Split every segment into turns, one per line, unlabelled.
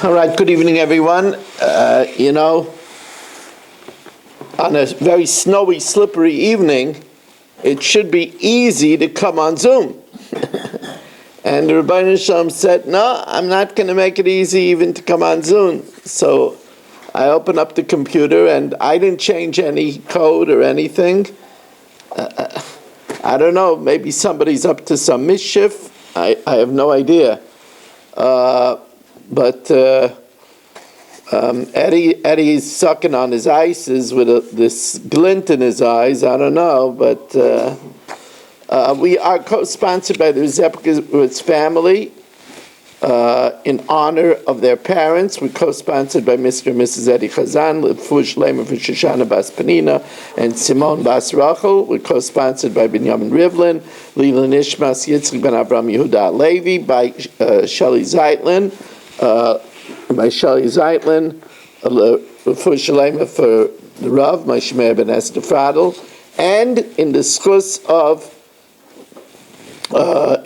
All right, good evening, everyone. On a very snowy, slippery evening, it should be easy to come on Zoom. And the Rebbeinu Shalom said, no, I'm not going to make it easy even to come on Zoom. So I opened up the computer, and I didn't change any code or anything. I don't know, maybe somebody's up to some mischief. I have no idea. But Eddie's sucking on his ices with this glint in his eyes. I don't know, but we are co-sponsored by the Zepkowitz family in honor of their parents. We're co-sponsored by Mr. and Mrs. Eddie Chazan, Lefush Lema for Shoshana Bas Penina, and Simone Bas Rachel. We're co-sponsored by Binyamin Rivlin, Leland Ishmas Yitzchak Ben Avram Yehuda Levi, by Shelley Zeitlin, Lefush Lema for the Rav, my Shemir Ben Esther Fadl, and in the schus of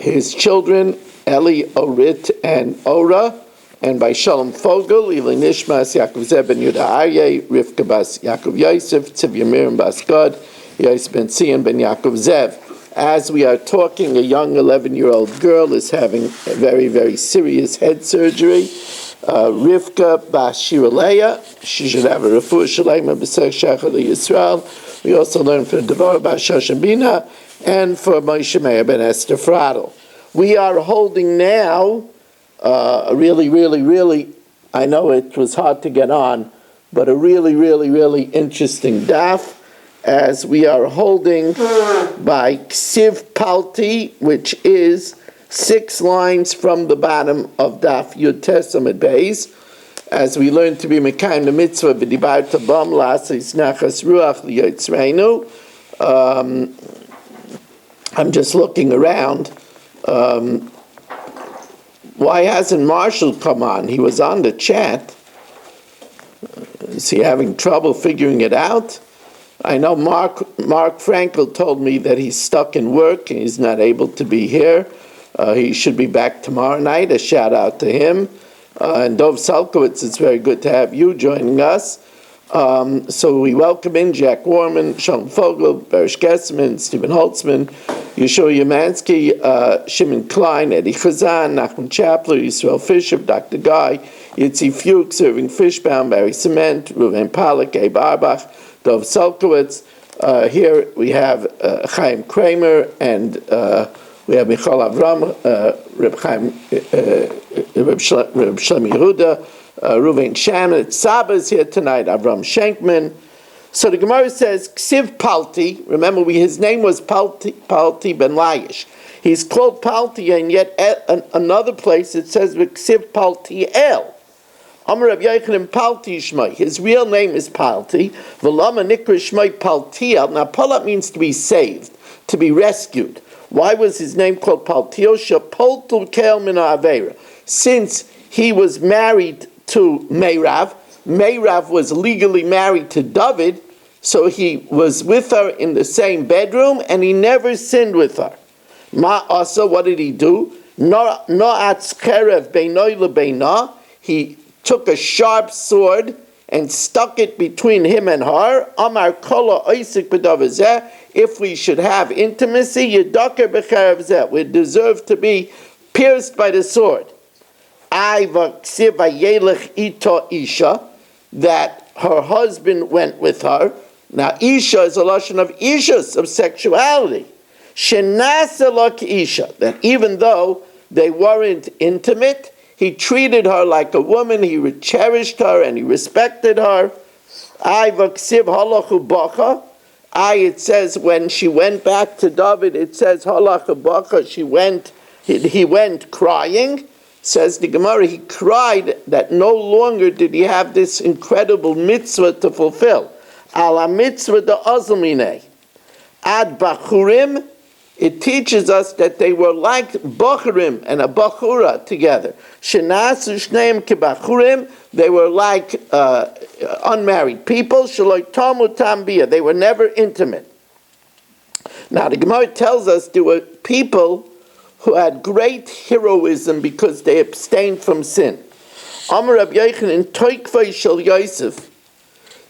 his children, Eli, Orit, and Ora, and by Shalom Fogel, Eli Nishmas, Yaakov Zeb ben Yudah Aryeh, Rivka Bas Yaakov Yosef, Tzivya Miriam Bas Gad, Yosef ben Sion ben Yaakov Zev. As we are talking, a young 11-year-old girl is having a very, very serious head surgery. Rivka Bas Shiraleya, she should have a refuah shalema b'sech shachar Yisrael. We also learn for Devorah Bas Shoshan Bina and for Moshe Meir ben Esther Fradl. We are holding now, really, I know it was hard to get on, but a really interesting daf, as we are holding by Ksiv Palti, which is 6 lines from the bottom of daf Yud Tes Amud Beis, as we learn to be Mekayim the mitzvah b'dibarta bam la'asis nachas ruach liyotzreinu. I'm just looking around. Why hasn't Marshall come on? He was on the chat. Is he having trouble figuring it out? I know Mark Frankel told me that he's stuck in work and he's not able to be here. He should be back tomorrow night. A shout out to him. And Dov Salkowitz, it's very good to have you joining us. So we welcome in Jack Warman, Shalom Fogel, Berish Gessman, Stephen Holtzman, Yeshua Yamansky, Shimon Klein, Eddie Chazan, Nachman Chapler, Yisrael Fisher, Dr. Guy, Yitzi Fuchs, Irving Fishbaum, Barry Cement, Ruven Pollack, Abe Arbach, Dov Salkowitz. Here we have Chaim Kramer, and we have Michal Avram, Reb Shlomo Yehuda, Ruven Shaman. Saba's here tonight, Avram Shankman. So the Gemara says, Ksiv Palti, remember his name was Palti ben Laish. He's called Palti, and yet another place it says, Ksiv Palti El. Amar Rav Yochanan Palti Shmai. His real name is Palti. V'lama nikra Shmai Paltiel. Now, Palat means to be saved, to be rescued. Why was his name called Paltiel? Shapoltu Kel min Aveira. Since he was married to Meirav was legally married to David, so he was with her in the same bedroom, and he never sinned with her. Also, what did he do? He took a sharp sword and stuck it between him and her. Amar kola oisik b'davazeh. If we should have intimacy, yedaker b'charavzeh. We deserve to be pierced by the sword. That her husband went with her. Now, Isha is a lashon of Ishus, of sexuality. Shenasa Isha, that even though they weren't intimate, he treated her like a woman, he cherished her, and he respected her. It says when she went back to David, it says halachu bacha, he went crying. Says the Gemara, he cried that no longer did he have this incredible mitzvah to fulfill. Ala mitzvah de azmine. Ad bachurim, it teaches us that they were like bachurim and a bachura together. Shenasu shneim kebachurim, they were like unmarried people. Shaloi tamu tambia, they were never intimate. Now the Gemara tells us there were people who had great heroism because they abstained from sin. Amar Rabbi Yochanan, Toikvei Shel Yosef,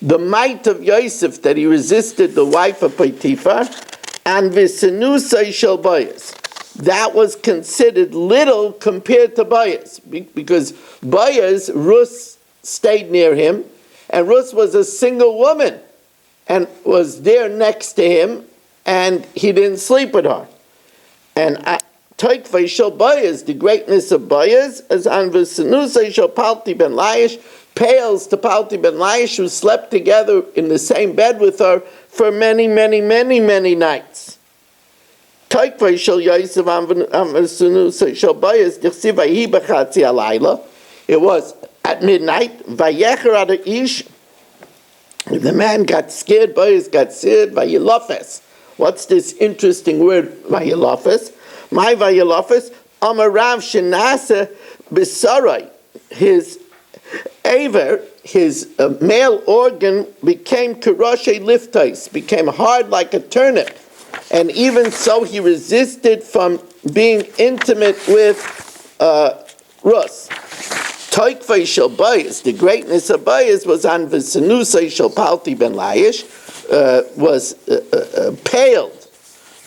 the might of Yosef that he resisted the wife of Potiphar, and Visenusai Shel Boaz. That was considered little compared to Boaz, because Boaz, Ruth stayed near him, and Ruth was a single woman, and was there next to him, and he didn't sleep with her. And Toikvei Shel Boaz, the greatness of Boaz, as an Visenusai Shel Palti ben Laish, pales to Palti ben Laish, who slept together in the same bed with her for many, many, many, many nights. Toikvei Shel Yosef Visenusai Shel Boaz, Dichsiv Vayihi b'chatzi halayla. It was at midnight. Vayecher ad ish. The man got scared. Boaz got scared. Vayilofes. What's this interesting word? Vayilofes. My Vayilofes. Amarav shenasa b'sarai. His aver, his male organ, became karoshe liftais, became hard like a turnip, and even so he resisted from being intimate with Rus. Toikvei Shel Boaz, the greatness of Boaz was on Visenusai Shel Palti ben Laish, was paled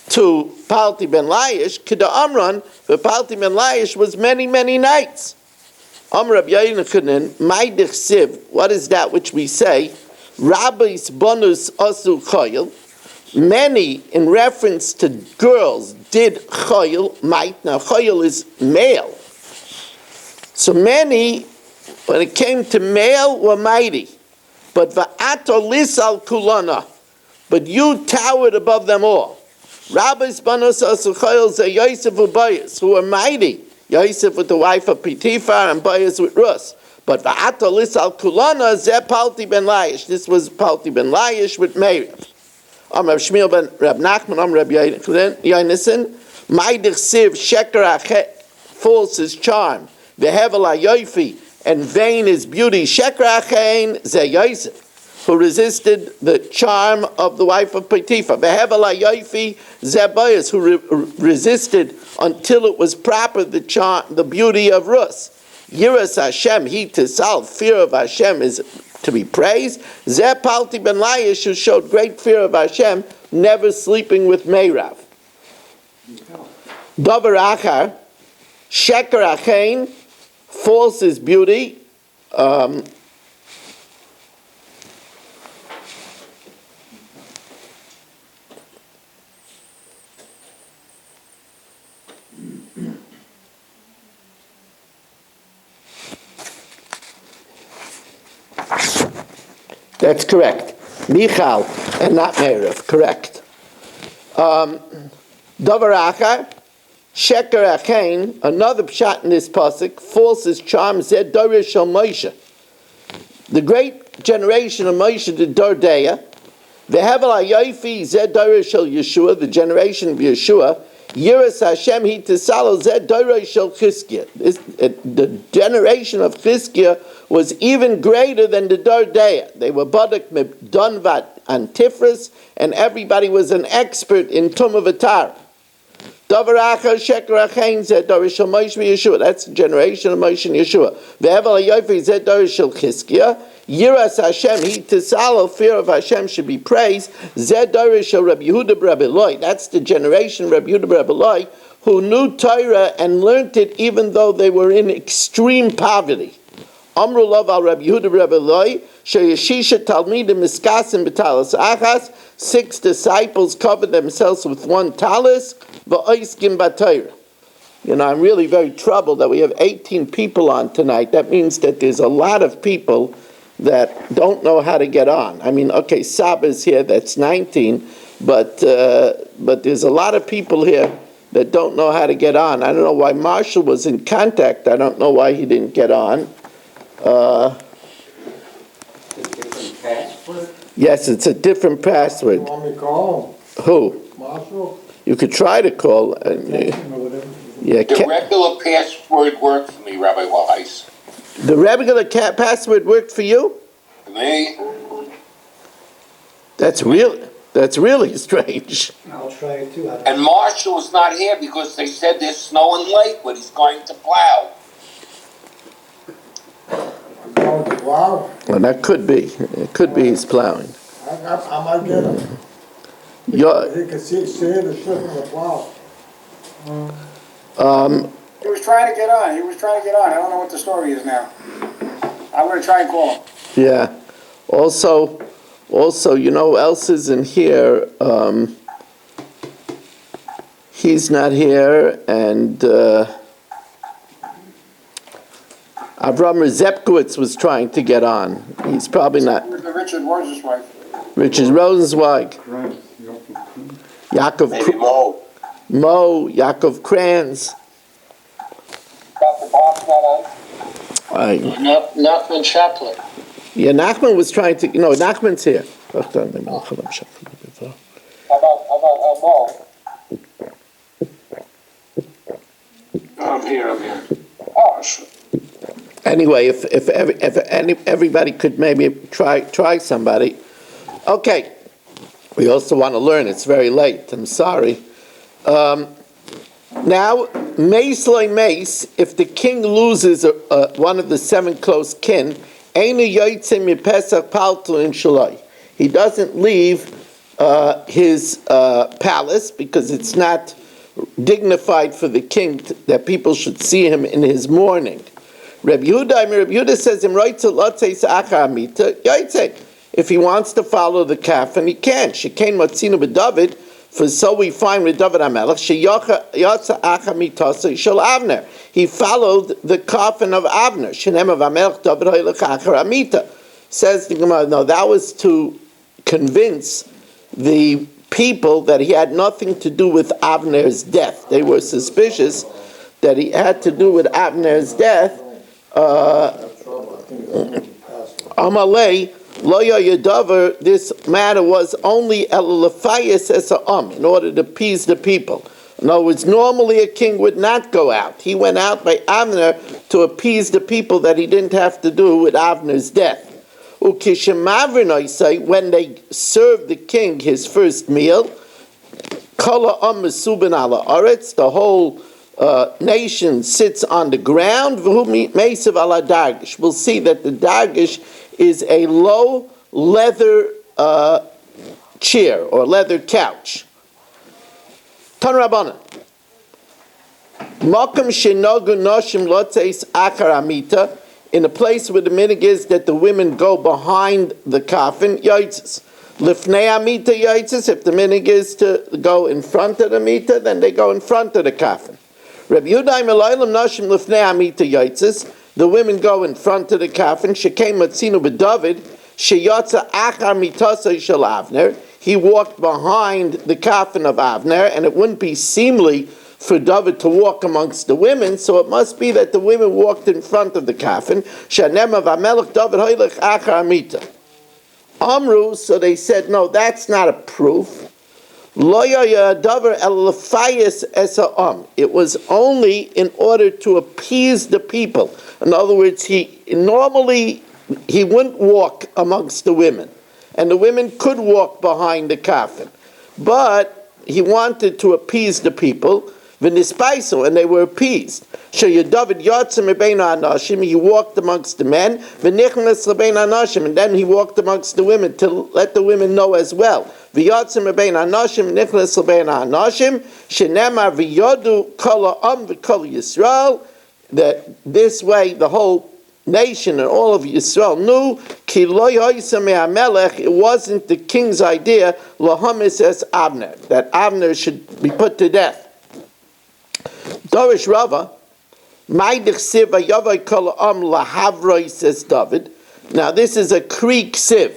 to Palti ben Laish. Kida Amran, but Palti ben Laish was many, many nights. Rabbi Yochanan, my dichsiv, what is that which we say? Rabbis bonus asu choyel. Many, in reference to girls, did choyel, might. Now, choyel is male. So many, when it came to male, were mighty. But va'ato lisal kulana. But you towered above them all. Rabbis bonus asu choyel ze Yosef u'Boaz, who were mighty. Yosef with the wife of Potiphar and Boaz with Rus. But va'ata lisal kulana zeh Palti ben Laish. This was Palti ben Laish with Miriam. Rab Shmuel ben Rab Nachman, Rab Yonason. My dichsiv sheker achet, false is charm. Vehevel hayofi, and vain is beauty. Sheker achein zeh Yosef, who resisted the charm of the wife of Potiphar. Vehevel hayofi zeh Boaz, who resisted until it was proper the charm, the beauty of Rus. Yiras Hashem, he tisal, fear of Hashem is to be praised. Zeh Palti ben Laish, who showed great fear of Hashem, never sleeping with Meirav. Davar achar, sheker achein, false is beauty. That's correct. Michal and not Meirav. Correct. Davar achar, sheker achein, another pshat in this pasuk, false is charm, zed dorish shel Moshe. The great generation of Moshe, the Dordeya, vehevel hayofi zed dorish shel Yeshua, the generation of Yeshua, Yiras Hashem hi tisalo zed dorish shel Chizkiah. The generation of Chizkiah was even greater than the Dordeya. They were Badak Donvat and Tifris, and everybody was an expert in Tumah V'Tara. Davar achar sheker achein zed dorish shel Moshe v'Yeshua. That's the generation of Moshe and Yeshua. Ve'evel hayofi zed dorish shel Chizkiah. Yiras Hashem, he tisalo, fear of Hashem should be praised. Zed dorish shel Rabbi Yehuda Rabbi Eloi. That's the generation of Rabbi Yehuda Rabbi Eloi, who knew Torah and learned it even though they were in extreme poverty. Amru Lov al Rabbi Yehuda Rabbi Eloi, sheyeshisha talmidim miskasim b'talis achas. 6 disciples covered themselves with one talis, v'oiskim b'Torah. I'm really very troubled that we have 18 people on tonight. That means that there's a lot of people that don't know how to get on. Okay, Saba's here, that's 19, but there's a lot of people here that don't know how to get on. I don't know why Marshall was in contact. I don't know why he didn't get on. Yes, it's a different password.
You want me to call?
Who?
Marshall?
You could try to call. Yeah,
the regular password worked for me, Rabbi Weiss.
The regular password worked for you?
For me?
That's really strange.
I'll try it too.
And Marshall was not here because they said there's snow in Lakewood. He's going to plow.
Wow,
Well, that could be. It could be he's plowing.
I might get him.
You're,
He can see the shift from the plow.
He was trying to get on. I don't know what the story is now. I'm gonna try and call him.
yeah. Also, you know who else isn't here? He's not here, and Avram Zepkowitz was trying to get on. He's probably not.
Richard Rose's wife.
Richard Rosenzweig, Yaakov
Maybe Mo.
Mo, Yaakov Kranz.
Dr. Bob's not on.
Nachman Chaplin.
Yeah, Nachman was trying to. No, Nachman's here.
How about Mo?
I'm here.
Oh, sure.
Anyway, if everybody could maybe try somebody. Okay. We also want to learn. It's very late. I'm sorry. Now, mace like mace, if the king loses one of the 7 close kin, he doesn't leave his palace because it's not dignified for the king that people should see him in his mourning. Reb Yehuda says, if he wants to follow the coffin, he can. Shekain matzinu b'David, for so we find with David HaMelech, sheyatsa acha mitasa shel Avner. He followed the coffin of Avner. Shenem of HaMelech David hoylech achar amita. Says the Gemara, no, that was to convince the people that he had nothing to do with Avner's death. They were suspicious that he had to do with Avner's death. Amalei Loya Yadavar, this matter was only Elulafayas as in order to appease the people. In other words, normally a king would not go out. He went out by Avner to appease the people that he didn't have to do with Avner's death. Ukishemavrin, say, when they served the king his first meal, Kala Mesubin ala Aretz, the whole nation sits on the ground. Meisiv ala Dargish. We'll see that the Dargish is a low leather chair or leather couch. Tan Rabbanan. Makam shenogu noshim lotzeis akar amita, in a place where the minig is that the women go behind the coffin, yoitzes. Lifnei amita yoitzes, if the minig is to go in front of the mita, then they go in front of the coffin. Rabbi Yudai melaylam noshim lifnei amita yoitzes, the women go in front of the coffin. Shekei matzinu b'David, sheyatza achar mitasa shel Avner. He walked behind the coffin of Avner, and it wouldn't be seemly for David to walk amongst the women, so it must be that the women walked in front of the coffin. Shanem of Amelech David hoylech achar mita. Amru, so they said, no, that's not a proof. It was only in order to appease the people. In other words, he wouldn't walk amongst the women, and the women could walk behind the coffin, but he wanted to appease the people. And they were appeased. He walked amongst the men, and then he walked amongst the women to let the women know as well. That this way the whole nation and all of Yisrael knew it wasn't the king's idea that Abner should be put to death. Dorish Rava, says David. Now this is a Greek siv.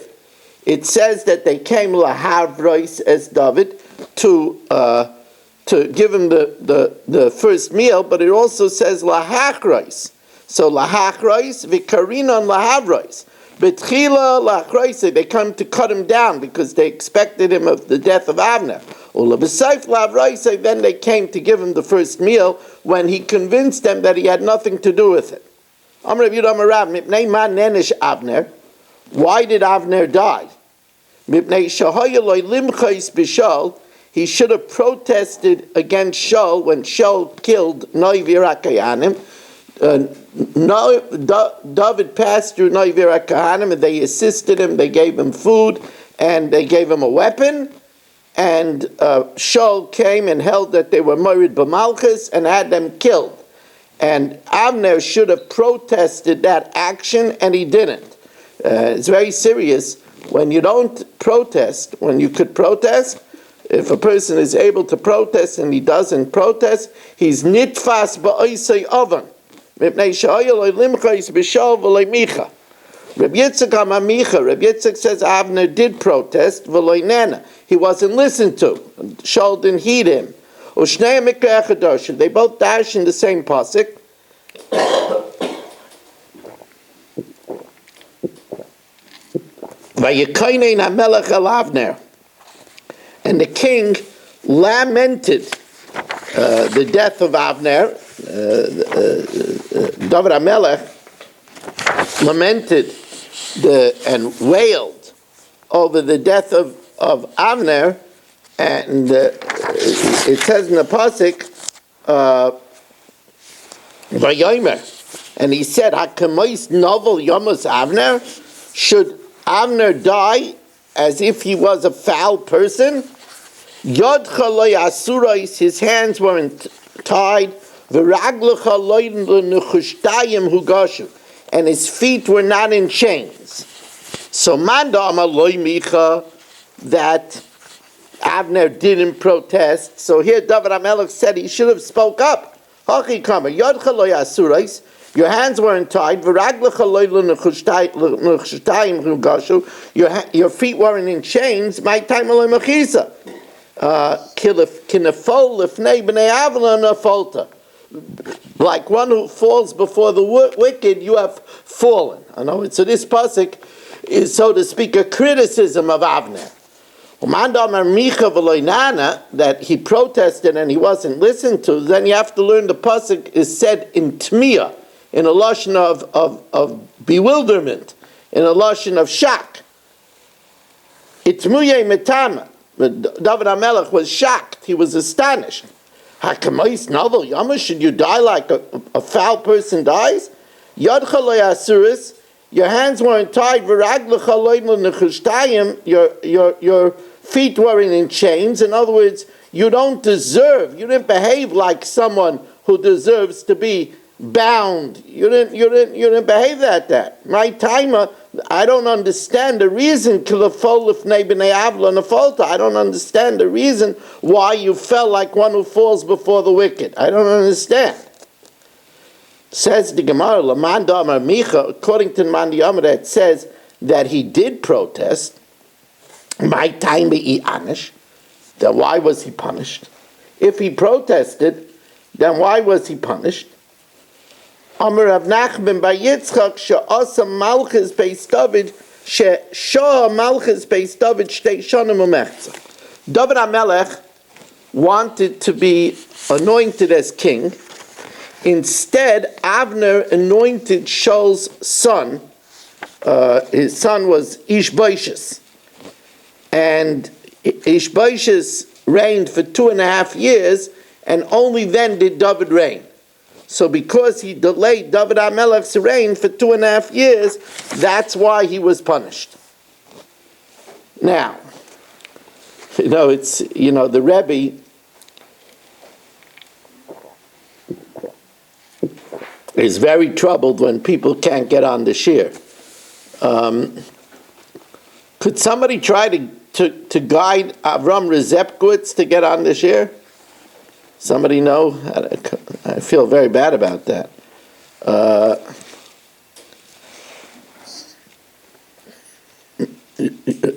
It says that they came lahavrois as David to give him the first meal, but it also says lahachrois. So lahachrois vikarinon lahavrois. Betchila lachrois, they come to cut him down because they expected him of the death of Avner. Then they came to give him the first meal when he convinced them that he had nothing to do with it. Why did Avner die? He should have protested against Shaul when Shaul killed Noivi Rakayanim. David passed through Noivira Kahanim, and they assisted him, they gave him food, and they gave him a weapon. And Shaul came and held that they were married b'malchus and had them killed. And Avner should have protested that action, and he didn't. It's very serious. When you don't protest, when you could protest, if a person is able to protest and he doesn't protest, he's nitfas ba'oisei oven. Mipnei she'oyel olimchais b'shol v'loi micha. Reb Yitzchak Amamicha, Reb Yitzchak says Avner did protest, v'loi nena. He wasn't listened to. Shaul didn't heed him. Ushnei mikra echad. They both dash in the same pasuk. Vayikainen hamelech el Avner. And the king lamented the death of Avner. David HaMelech lamented and wailed over the death of Avner, and it says in the pasuk, Vayomer, and he said, "Hakamois novel Yomos Avner, should Avner die as if he was a foul person? Yod chaloi asurais, his hands weren't tied, v'raglecha loyin l'nechushtayim hugashu, and his feet were not in chains." So Manda Amaloi Micha, that Avner didn't protest. So here David HaMelech said he should have spoke up. Hachi Kama, Yod chaloi asurais, your hands weren't tied. Your feet weren't in chains. My time mechisa. Like one who falls before the wicked, you have fallen. I know. So this pasuk is, so to speak, a criticism of Avner. That he protested and he wasn't listened to. Then you have to learn the pasuk is said in Tmiyah, in a lashon of bewilderment, in a lashon of shock. Itmuye metama. David HaMelech was shocked. He was astonished. Hakamais novel yama, should you die like a foul person dies? Yad chaloi asuris, your hands weren't tied. V'raglecha loyin l'nechushtayim, your feet weren't in chains. In other words, you don't deserve. You didn't behave like someone who deserves to be bound. You didn't behave that. My timer, I don't understand the reason. I don't understand the reason why you fell like one who falls before the wicked. I don't understand. Says the Gemara, Lamanda Amar Micha, according to Mandi Amar, it says that he did protest. My time be anish. Then why was he punished? If he protested, then why was he punished? Amar Rav Nachman by Yitzchak she'asa malchus beis David she'shah malchus beis David shtei shanim umechza. David HaMelech wanted to be anointed as king. Instead, Avner anointed Shaul's son. His son was Ishbosheth. And Ishbosheth reigned for 2.5 years, and only then did David reign. So because he delayed David HaMelech's reign for 2.5 years, that's why he was punished. Now, the Rebbe is very troubled when people can't get on the shir. Could somebody try to guide Avram Rezepkowitz to get on the shir? Somebody know? I feel very bad about that.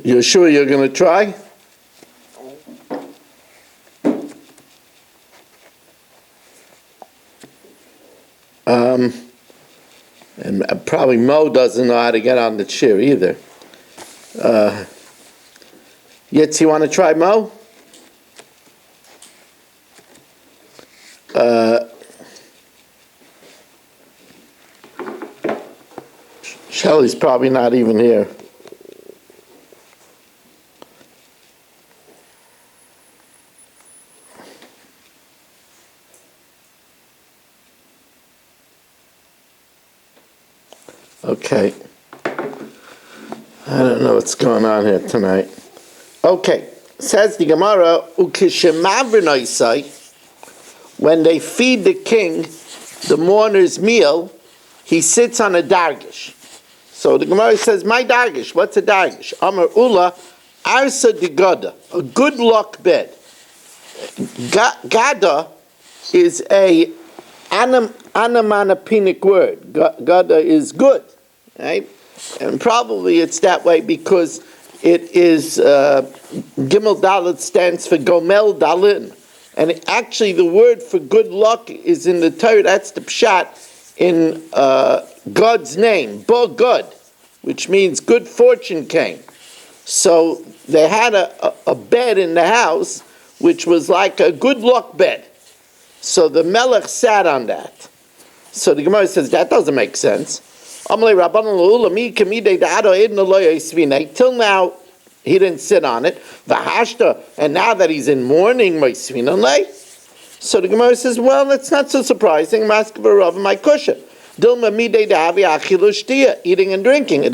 You're sure you're going to try? And probably Mo doesn't know how to get on the chair either. Yitz, you want to try, Mo? Shelley's probably not even here. Okay. I don't know what's going on here tonight. Okay. Says the Gemara, when they feed the king the mourner's meal, he sits on a dargish. So the Gemara says, my dargish, what's a dargish? Amar Ula, Arsa de Gada, a good luck bed. Gada is a onomatopoeic word. Gada is good, right? And probably it's that way because it is, Gimel Dalet stands for Gomel Dalin. And actually the word for good luck is in the Torah, that's the pshat, in God's name, Bo God, which means good fortune came. So they had a bed in the house, which was like a good luck bed. So the Melech sat on that. So the Gemara says, that doesn't make sense. Till now, he didn't sit on it. And now that he's in mourning, so the Gemara says, well, that's not so surprising. My cushion. Eating and drinking.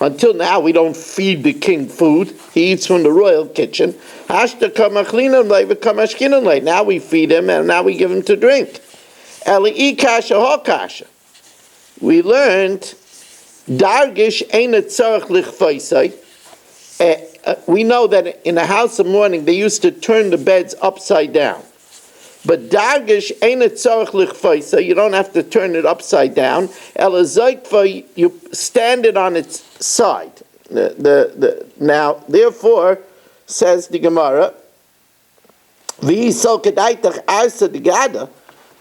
Until now, we don't feed the king food. He eats from the royal kitchen. Now we feed him, and now we give him to drink. We learned, Dargish ain't a tzarech lichfaisai. We know that in the house of mourning, they used to turn the beds upside down. But Dargish ain't a tzarech lichfaisai. You don't have to turn it upside down. Elazaykva, you stand it on its side. Now, therefore, says the Gemara,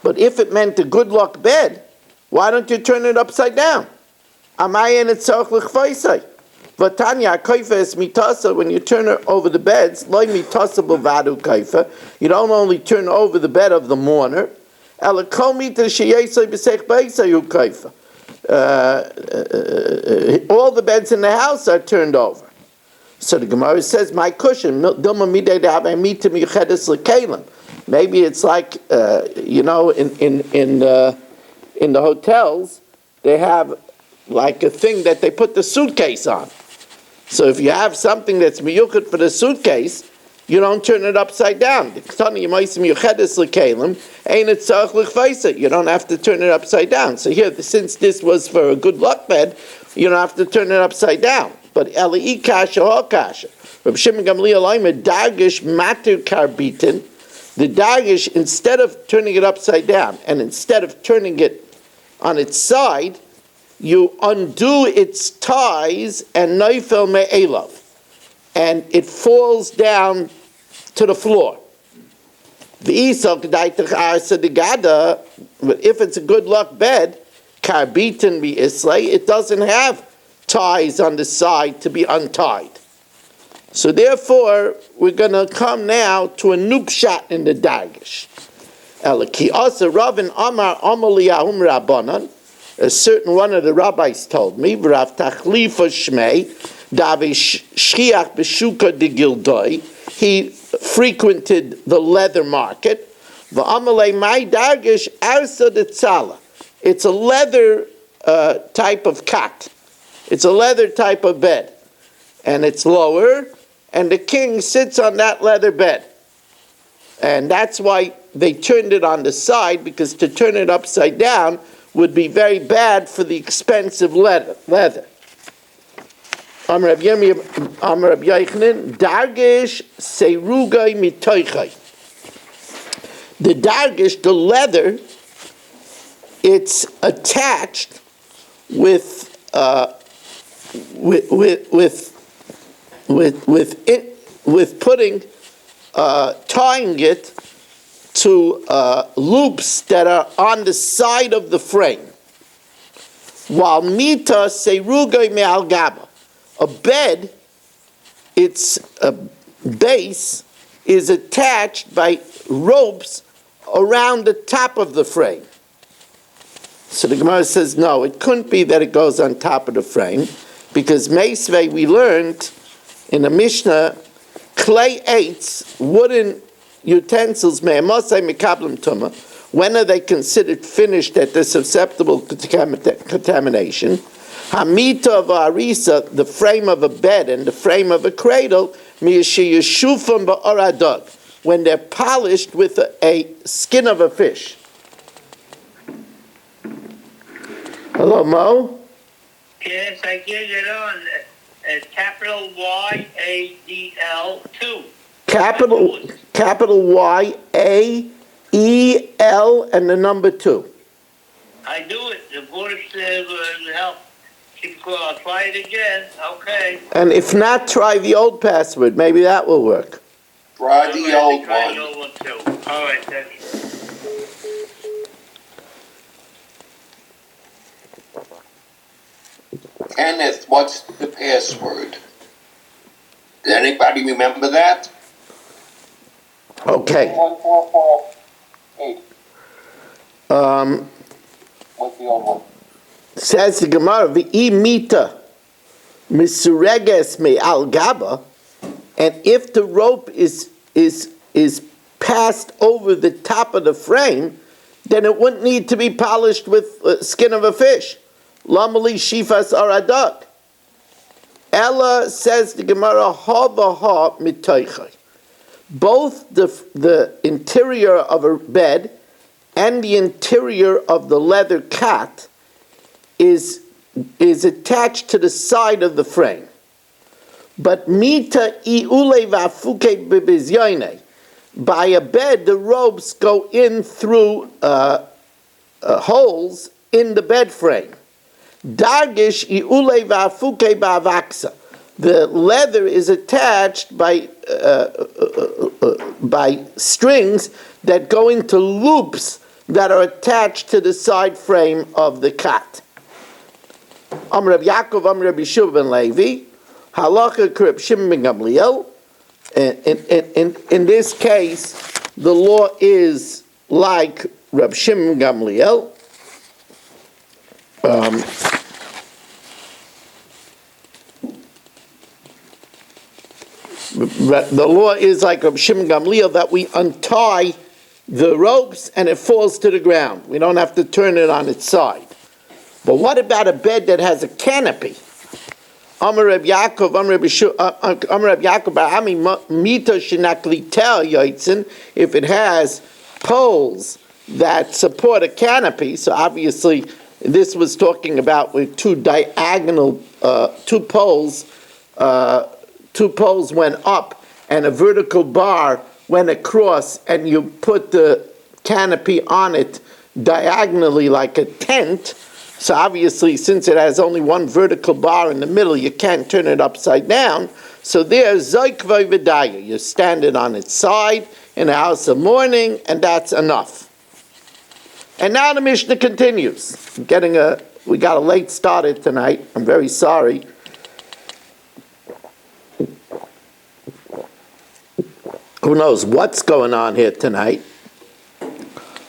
but if it meant a good luck bed, why don't you turn it upside down? When you turn it over the beds, you don't only turn over the bed of the mourner, all the beds in the house are turned over. So the Gemara says, my cushion, maybe it's like, in the hotels, they have like a thing that they put the suitcase on. So if you have something that's miyuchet for the suitcase, you don't turn it upside down. You don't have to turn it upside down. So here, since this was for a good luck bed, you don't have to turn it upside down. But Eli kasha ho kasha. Reb Shimon Gamliel Dargish matir karbitin. The Dargish, instead of turning it upside down, and instead of turning it on its side, you undo its ties and neifel me'elav, and it falls down to the floor. But if it's a good luck bed, karbitin bi'islay, it doesn't have ties on the side to be untied. So therefore, we're going to come now to a new pshat in the Dargish. A certain one of the rabbis told me, he frequented the leather market. It's a leather type of cot. It's a leather type of bed. And it's lower, and the king sits on that leather bed. And that's why they turned it on the side, because to turn it upside down would be very bad for the expensive leather. Amar Reb Yochanan, Dargish Serugai Mitoichai. The Dargish, the leather, it's attached with putting tying it to loops that are on the side of the frame. While mita serugai me'al gaba, a bed, its base is attached by ropes around the top of the frame. So the Gemara says, no, it couldn't be that it goes on top of the frame, because Meisvei, we learned in the Mishnah, clay eights, wooden utensils, me'emosai mekablim tuma, When are they considered finished that they're susceptible to contamination? Hamita of arisa, the frame of a bed and the frame of a cradle, miyashiyashufam ba'oradog, when they're polished with a skin of a fish. Hello, Mo?
Yes, I get it on. It's capital Y-A-D-L 2.
Capital Y-A-E-L and the number 2.
I do it. The voice help. I'll try it again. Okay.
And if not, try the old password. Maybe that will work.
Try the old
Try the
one.
old one too. All right, thank you.
Kenneth, what's the password? Does anybody remember that?
Okay.
1448. What's the old one?
Says the Gemara, V'i mita misureges me al gaba, and if the rope is passed over the top of the frame, then it wouldn't need to be polished with skin of a fish. Lamali shifas aradak. Ella, says the Gemara, ha v'ha mitoichai. Both the interior of a bed and the interior of the leather cot is attached to the side of the frame. But mita iule vafuke bibizyoine. By a bed, the ropes go in through holes in the bed frame. Dargish iule vafuke bavaksa. The leather is attached by strings that go into loops that are attached to the side frame of the cot. Amr Reb Yaakov, Amr Reb Yeshua ben Levi, Halacha Reb Shimon ben Gamliel. In this case, the law is like Reb Shimon ben Gamliel. The law is like Reb Shimon ben Gamliel, that we untie the ropes and it falls to the ground. We don't have to turn it on its side. But what about a bed that has a canopy? Amar Reb Yaakov, Amar Reb Yaakov, Ba'ami mita shenaklitel yoitzin, if it has poles that support a canopy, so obviously this was talking about with two diagonal, two poles went up and a vertical bar went across, and you put the canopy on it diagonally like a tent. So obviously, since it has only one vertical bar in the middle, you can't turn it upside down. So there's Zoikvay Vidaya. You stand it on its side in a house of mourning, and that's enough. And now the Mishnah continues. We got a late start tonight. I'm very sorry. Who knows what's going on here tonight?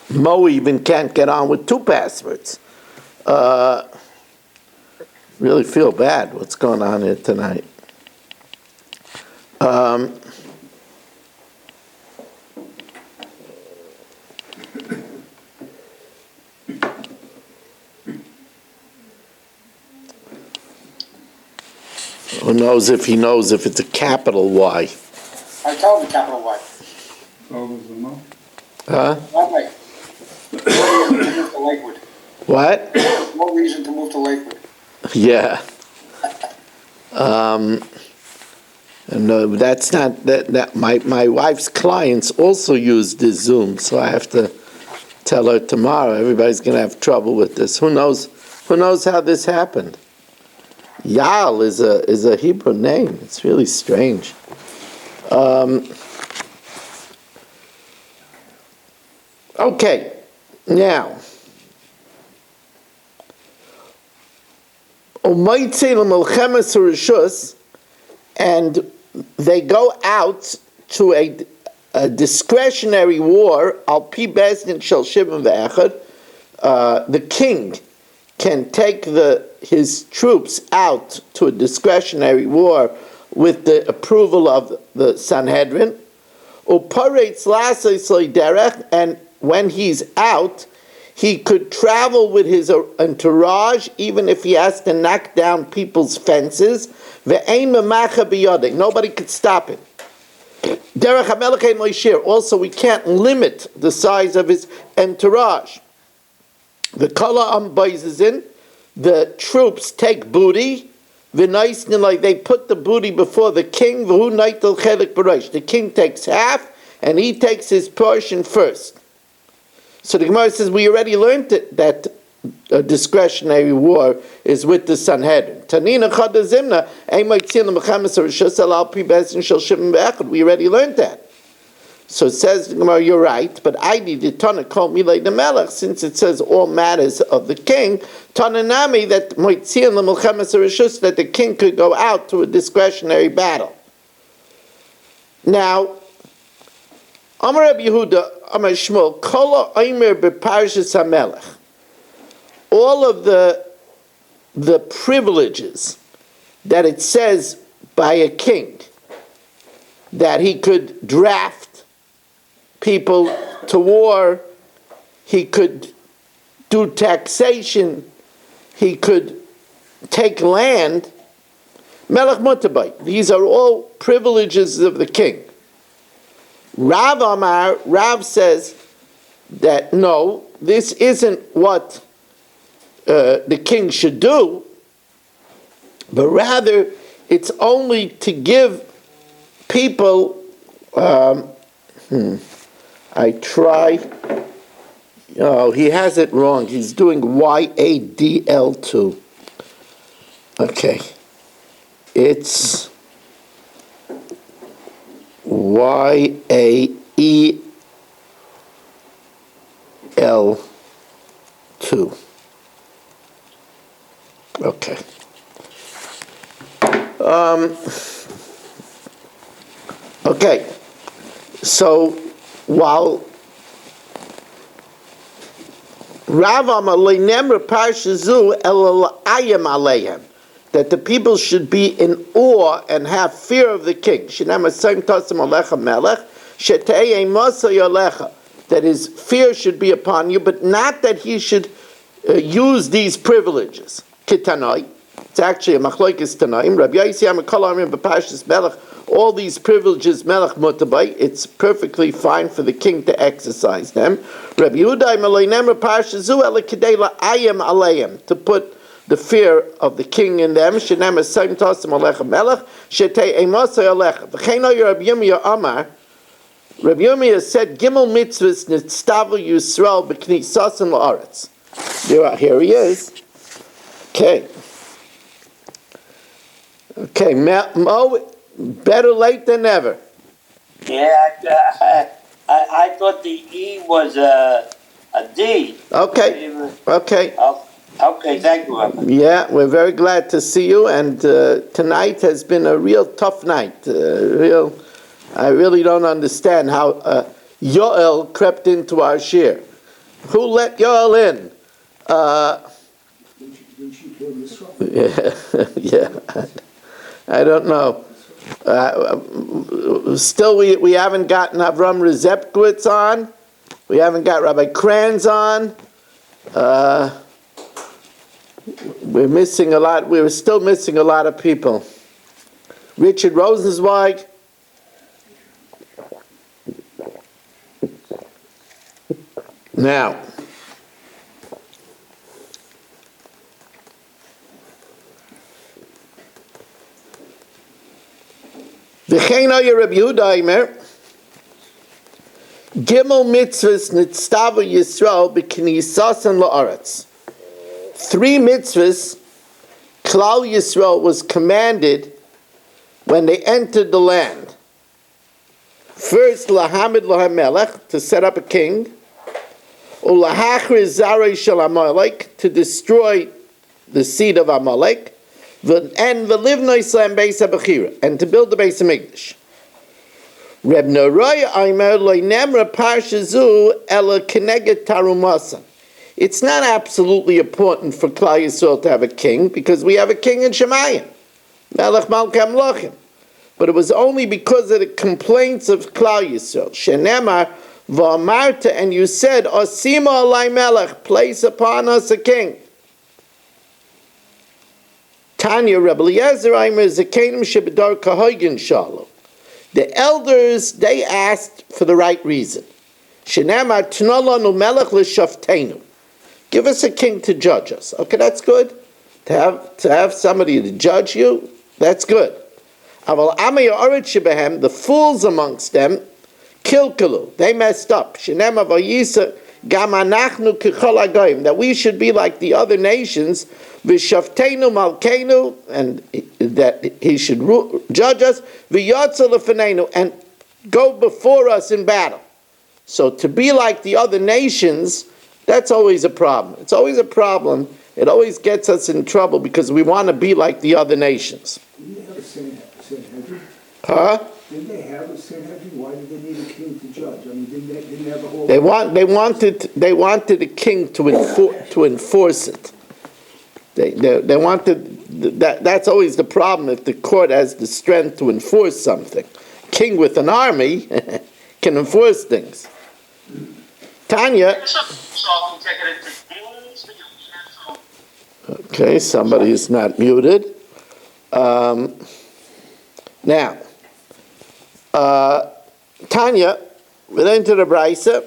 Mo even can't get on with 2 passwords. Really feel bad what's going on here tonight. Who knows if he knows if it's a capital Y?
I told him capital Y.
Huh?
That way. No reason to move to Lakewood.
What?
No reason to move to Lakewood.
Yeah. And that's not that. My wife's clients also use this Zoom, so I have to tell her tomorrow. Everybody's going to have trouble with this. Who knows how this happened? Yal is a Hebrew name. It's really strange. Okay, now. And they go out to a discretionary war. Al pi bezdin shel shivim ve'echad. The king can take his troops out to a discretionary war with the approval of the Sanhedrin. And when he's out, he could travel with his entourage, even if he has to knock down people's fences. Nobody could stop him. Also, we can't limit the size of his entourage. The kala ambaizin, the troops take booty. They put the booty before the king. The king takes half, and he takes his portion first. So the Gemara says we already learned that a discretionary war is with the Sanhedrin. We already learned that. So it says, you're right, but I needed Tana call me like the Melech, since it says all matters of the king. Tananami that that the king could go out to a discretionary battle. Now, Amar Rabbi Yehuda, Amar Shmuel, Kol Omer beParshas HaMelech. All of the privileges that it says by a king, that he could draft people to war, he could do taxation, he could take land, Melech Mutabai. These are all privileges of the king. Rav says that no, this isn't what the king should do, but rather it's only to give people, I try, oh, he has it wrong, he's doing YADL2. Okay, it's YAEL2. Okay. Okay. So while Rav Amar Leinemra Parshazu El Ayam Aleim, that the people should be in awe and have fear of the king. That his fear should be upon you, but not that he should use these privileges. Kitanoi, it's actually a machlokes tanaim. Rabbi Yisrael Kol Amrim b'Parshas Melech. All these privileges, Melech Mutabai, it's perfectly fine for the king to exercise them. Rabbi Yehuda Meleinem Parshazu Ela Kedei La'ayim Aleim, to put the fear of the king in them. Shenem Esayim Tosim Alecha Melech Shetei Emosay Alecha. V'cheino Rabbi Yirmiyah Amar. Rabbi Yirmiyah said, Gimel mitzvahs nitztavu Yisrael b'knisasim la'aretz. Here he is. Okay. Okay, Mo, better late than never.
Yeah, I thought the E was a D.
Okay, okay.
Okay, thank you.
Yeah, we're very glad to see you, and tonight has been a real tough night. I really don't understand how Yoel crept into our shir. Who let Yoel in? Yeah. I don't know. Still, we haven't gotten Avram Rezepkowitz on. We haven't got Rabbi Kranz on. We're missing a lot. We're still missing a lot of people. Richard Rosenzweig. Now, V'chein oyer Rabbi Yehuda Omer, Gimel mitzvahs nitztavu Yisrael b'knisasan la'aretz. 3 mitzvahs Klal Yisrael was commanded when they entered the land. First, lahamid lahamelech, to set up a king. Ulahachriz zarei shel Amalek, to destroy the seed of Amalek. And the livnoi slam beis habechira, and to build the Beis Hamikdash. Reb Neroy Aimer loy nemra parshazu ela keneget tarumasa. It's not absolutely important for Klal Yisrael to have a king, because we have a king in Shemayim, Melech Malkei Hamlochim. But it was only because of the complaints of Klal Yisrael. Shenemar V'amarta, and you said, Osima alai melech, place upon us a king. Tanya, Rebbe Eliezer, Aimer, Zakenim Shebedar Kahoygin Shalom. The elders, they asked for the right reason. Shenamar Tnolanu melech l'shaftenu. Give us a king to judge us. Okay, that's good. To have somebody to judge you, that's good. Aval amei oret shebehem, the fools amongst them, kilkalu, they messed up. Shenamar vayisa gam anachnu kechol hagoyim, that we should be like the other nations. V'shaftenu malkeinu, and that he should judge us. V'yotza lefenenu, and go before us in battle. So to be like the other nations, that's always a problem. It's always a problem. It always gets us in trouble because we want to be like the other nations.
Didn't they have a Sanhedrin?
Huh?
Didn't they have a Sanhedrin? Why did they need a king to judge? I mean, didn't they have a whole...
They wanted a king to enforce it. They wanted that's always the problem if the court has the strength to enforce something. King with an army can enforce things. Tanya. Okay, somebody is not muted. Now, Tanya, we're into the Braisa.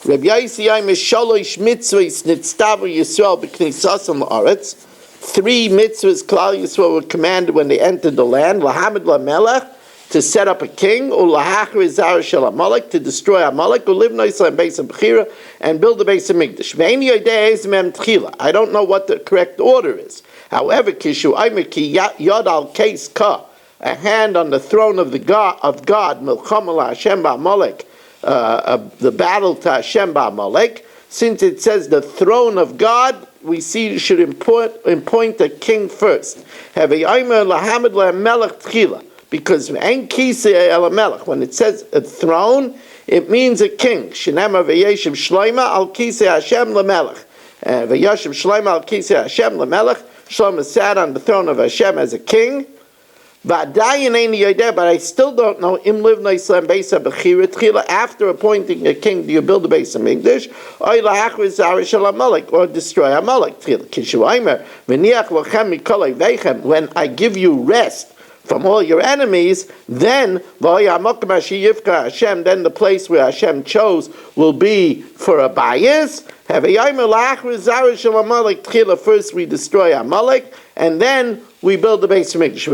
Reb Yaisiyai Misholosh mitzvahs nitztavu Yisrael b'knisasam la'aretz. 3 mitzvahs Klal Yisrael were commanded when they entered the land. Lahamid lamelech, to set up a king. Ulahachar zara shel Amalek, to destroy Amalek. Ulivno Yisrael beis bechira, and build the beis hamikdash. Ve'eni yodei ez mem tchila. I don't know what the correct order is. However, kishu aymer ki yod al keis ka, a hand on the throne of God, milchama la'Hashem ba'Amalek. The battle to Hashem ba'Amalek, since it says the throne of God, we see you should appoint a king first. Have a aymer lahamid lamelech tchila, because when it says a throne, it means a king. Shenema v'yeshiv shloima al kisei Hashem lamelech. V'yeshiv shloima al kisei Hashem lamelech. Shlomo sat on the throne of Hashem as a king. But I still don't know. After appointing a king, do you build a base of English, or destroy Amalek? When I give you rest from all your enemies, then the place where Hashem chose will be for a bias. First we destroy Amalek, and then we build the base of Mikdash.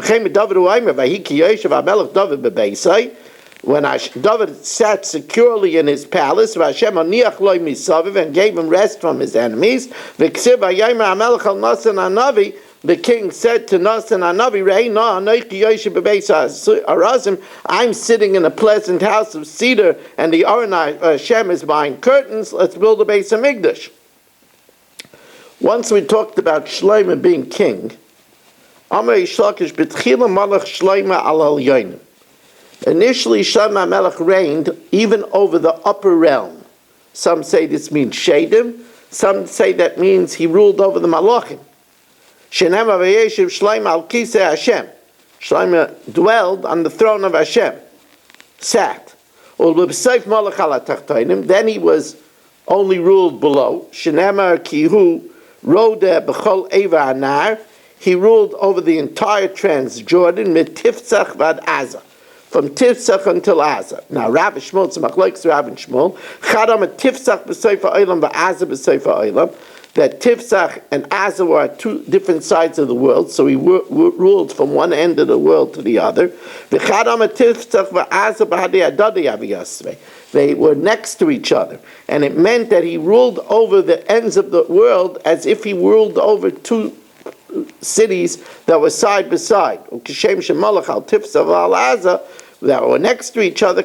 When David sat securely in his palace, and gave him rest from his enemies, the king said to Nasan Hanavi, I'm sitting in a pleasant house of cedar, and the Aron Hashem is behind curtains. Let's build a base of Mikdash. Once we talked about Shlomo being king. Initially, Shlomo Melech reigned even over the upper realm. Some say this means Shadim. Some say that means he ruled over the Malachim. Shlomo dwelled on the throne of Hashem. Sat. Then he was only ruled below. Shenemar kihu roda b'chol eva anar. He ruled over the entire Transjordan, mit Tiftzach vad Aza, from Tiftzach until Aza. Now, Rav Shmuel, it's machlokes Rav and Shmuel, Chadam et Tiftzach b'Sefer Olam v'Aza b'Sefer Olam, that Tiftzach and Aza were at 2 different sides of the world, so he ruled from one end of the world to the other. V'Chadam et Tiftzach v'Aza b'Hadei Adadei Aviyasvei. They were next to each other, and it meant that he ruled over the ends of the world as if he ruled over 2 cities that were side by side. That were next to each other.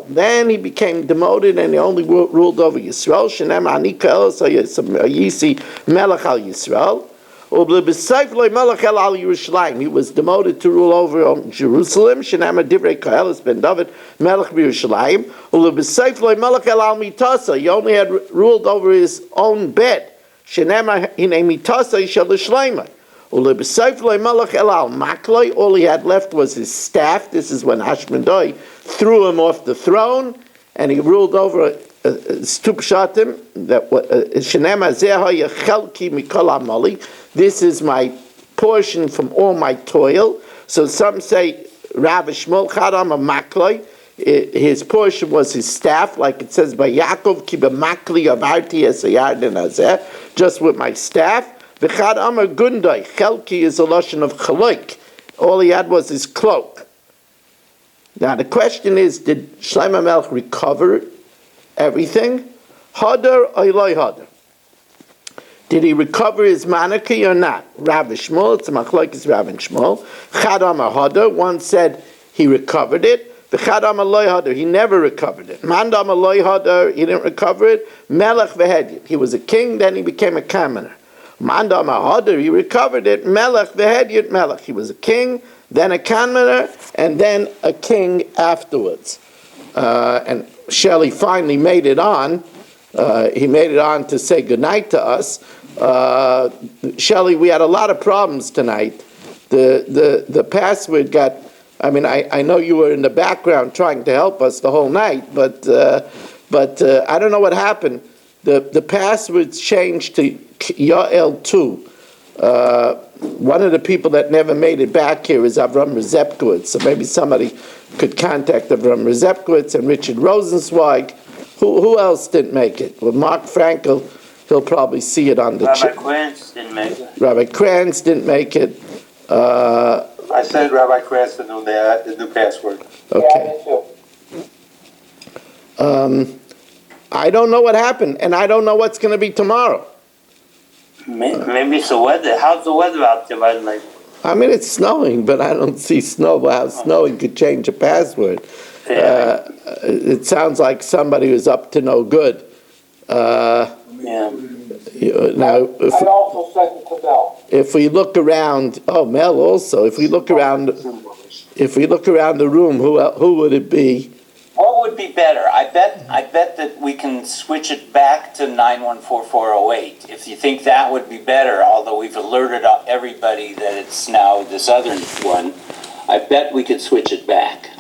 Then he became demoted and he only ruled over Yisrael. He was demoted to rule over Jerusalem. He only had ruled over his own bed. All he had left was his staff. This is when Hashmedai threw him off the throne, and he ruled over Stupshatim. This is my portion from all my toil. So some say Rav Shmuel Chadam a Makloi. His portion was his staff, like it says by Yaakov, Ki b'makli avarti esayardin hazeh, just with my staff. V'chad amar gundai, chelki is a lashon of chaloik. All he had was his cloak. Now the question is, did Shlomo Melech recover everything? Hadar or loy hadar? Did he recover his monarchy or not? Rav Shmuel, it's a machlokes Rav and Shmuel. Chad amar hadar, one said he recovered it. V'chad amar loy hadar, he never recovered it. Mand amar loy hadar, he didn't recover it. Melech v'hedyot, he was a king, then he became a commoner. Mand amar hadar, he recovered it. Melech v'hedyot, melech, he was a king, then a commoner, and then a king afterwards. And Shelley finally made it on. He made it on to say goodnight to us. Shelley, we had a lot of problems tonight. The password got, I mean, I know you were in the background trying to help us the whole night, but I don't know what happened. The passwords changed to Yael 2. One of the people that never made it back here is Avram Rezepkowitz, so maybe somebody could contact Avram Rezepkowitz and Richard Rosenzweig. Who else didn't make it? Well, Mark Frankel, he'll probably see it on the
Rabbi Krantz didn't make it.
Rabbi Krantz didn't make it.
I sent Rabbi Krantz the new password.
Okay. I don't know what happened, and I don't know what's going to be tomorrow.
Maybe it's the weather. How's the weather out there, like?
I mean, it's snowing, but I don't see snow. How snowing could change a password. It sounds like somebody was up to no good.
Yeah.
Now,
I also sent it to Mel.
if we look around, Mel also. If we look around the room, who would it be?
What would be better? I bet that we can switch it back to 914408. If you think that would be better, although we've alerted everybody that it's now this other one, I bet we could switch it back.